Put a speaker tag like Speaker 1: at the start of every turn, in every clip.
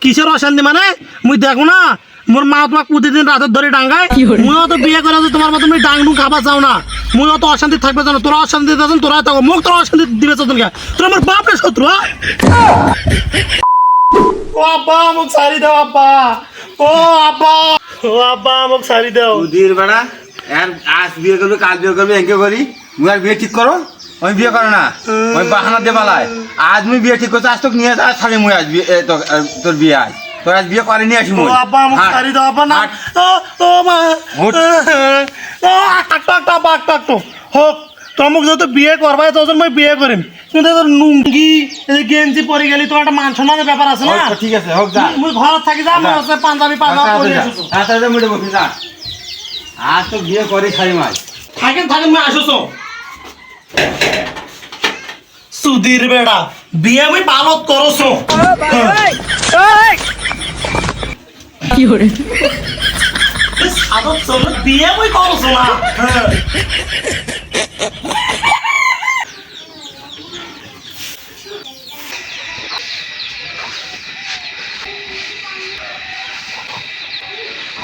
Speaker 1: কিসের অশান্তি মানে মুই দেখো না মোর মা তোমাক প্রতিদিন রাতের ধরে ডাঙ্গায় মুইও তো বিয়ে করে তোমার মতো ডাং ডুং খাবা চাও না মুইও তো অশান্তি থাকবে জানো তোরা অশান্তি দিতেছেন তোরা থাকো মুখ তোরা অশান্তি দিবে চাচ্ছেন কে তোরা আমার বাপরে শত্রু ও আব্বা মুখ সারি দাও আব্বা ও আব্বা ও আব্বা মুখ সারি দাও
Speaker 2: দুদির বেড়া আর আজ বিয়ে করবে কাল বিয়ে করবে এঁকে করি মুই আর বিয়ে ঠিক করো আমি বিয়ে করে না ওই বাহানা দিয়ে পালায় আজ মুই বিয়ে ঠিক করতে আজ তোকে নিয়ে যা ছাড়ি মুই আজ তোর বিয়ে আজ তোর আজ বিয়ে করে নিয়ে আসি মুই
Speaker 1: আব্বা মুখ সারি দাও আব্বা না ও মা ও টাক হোক তোমাক যত বিয়ে করবাই তখন মই বিয়ে করিম কিন্তু তোর লুঙ্গি গেঞ্জি পরে গেলি তোমার একটা মান সম্মানের ব্যাপার আছে না
Speaker 2: ঠিক আছে হোক যা
Speaker 1: মুই ঘরত থাকি যা মই আছে পাঞ্জাবি পাজামা পরে আসছো
Speaker 2: আচ্ছা মুই বসি যা আজ তো বিয়ে করে ছাড়ি মাই
Speaker 1: থাকেন মই আসছো সুধীর বেড়া বিয়ে মই পালত করছো
Speaker 3: কি হরে
Speaker 1: সাদত চল বিয়ে মই করছো না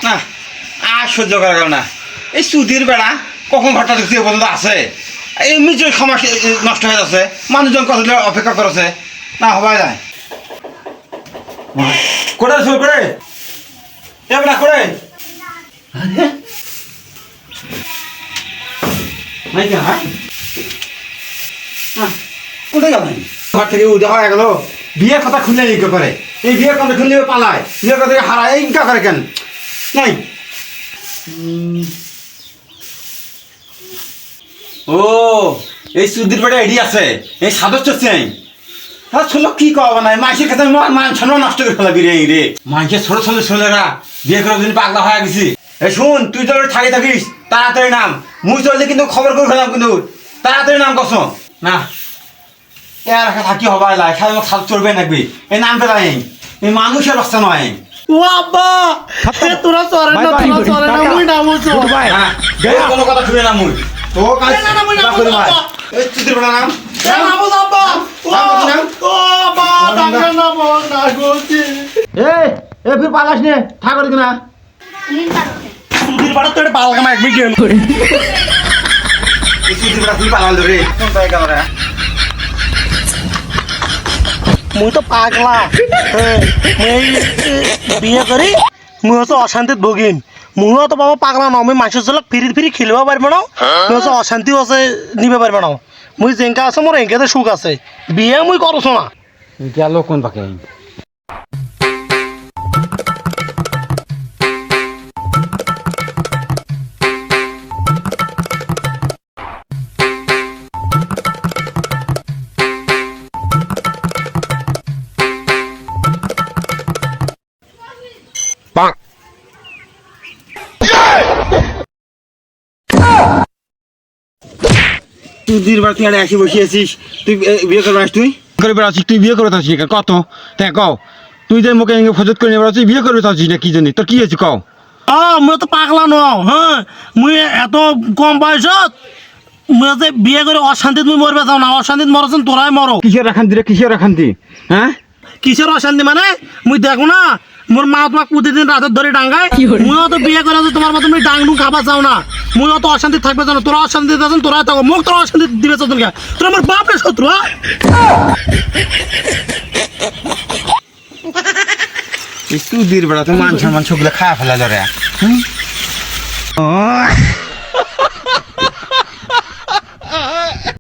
Speaker 2: না আর সহ্য করা গেল না এই সুধীর বেড়া কখন ঘরটা দেখছি এ পর্যন্ত আছে এমনি যে সমাজ নষ্ট হয়ে যাচ্ছে মানুষজন কত অপেক্ষা করেছে না হবাই যায় করে শুরু করে এবার করে কোথায় গেল ঘর থেকে উদয় হয়ে গেল বিয়ের কথা খুললে ইনকা করে এই বিয়ের কথা খুললে পালায় বিয়ের কথা হারায় ইনকা করে কেন নাই ও এই সুধীর বেড়া এডি আছে এই সাদস্য চেন ছোলো কি কবা নাই মাইসের ক্ষেত্রে মান সম্মান নষ্ট করে ফেলাবি রে মাইসের ছোট ছোট ছেলেরা বিয়ে করার জন্য পাগলা হয়ে গেছি এই শুন তুই তো থাকি থাকিস তাড়াতাড়ি নাম মুই চললে কিন্তু খবর করে ফেলাম কিন্তু তাড়াতাড়ি নাম কস না এর থাকি হবাই লাই খালি মোক সাল চলবে নাকবি এই নামটা নাই এই মানুষের বাচ্চা নয়
Speaker 1: ও আব্বা তোরা চলে না মুই নামছো
Speaker 2: হ্যাঁ কোনো কথা শুনে না মুই তো কাজ করে মার এই সুধীর বেড়া নাম
Speaker 1: নামো আব্বা ও আব্বা ডাঙ্গা নামো না গোতি
Speaker 2: এ ফির পালাস নে ঠাকুর কিনা
Speaker 1: সুধীর বাড়া তো এটা পালগামা একবার গেল
Speaker 2: এই সুধীর বেড়া তুই পালাল রে কোন তাই ক্যামেরা
Speaker 1: মুই তো পাগলা মুই বিয়ে করি মুই হচ্ছে অশান্তিত ভুগিম মুইও তো বাবা পাগলা ন মুই মানুষের জলক ফিরি খেলিব পারবো না মুই হচ্ছে অশান্তিও আছে নিবে পারবো না মুই যেঙ্কা আছে মোর এঙ্কাতে সুখ আছে বিয়ে মুই করছো না
Speaker 2: গেল কোন পাকে তুই বার তুই আসি বসিয়েছিস তুই বিয়ে করবে তুই করে বেড়াচ্ছিস তুই বিয়ে করে থাকছিস কত তাই কও তুই যে মুখে ফজত করে বেড়াচ্ছিস বিয়ে করে থাকছিস না কি জানি তোর কি হয়েছে কও
Speaker 1: মুই তো পাগলা ন হ্যাঁ মুই এত কম বয়সত মুই যে বিয়ে করে অশান্তিত মুই মরবে চাও না অশান্তিত মরছেন তোরাই মরো
Speaker 2: কিসের অশান্তি রে কিসের অশান্তি হ্যাঁ
Speaker 1: কিসের অশান্তি মানে মুই দেখো না মোর মা তোমাক প্রতিদিন রাতের ধরে ডাঙ্গায় মুইও তো বিয়ে করে তোমার মতো ডাং ডুং খাবা চাও না মুইও তো অশান্তি থাকবে জানো তোরা অশান্তি দিতেছেন তোরা থাকো মুখ তোরা অশান্তি দিবে চাচ্ছেন কে তোরা আমার বাপরে শত্রু
Speaker 2: তুই বেড়া তো মান সম্মান সবগুলো খাওয়া ফেলা ধরে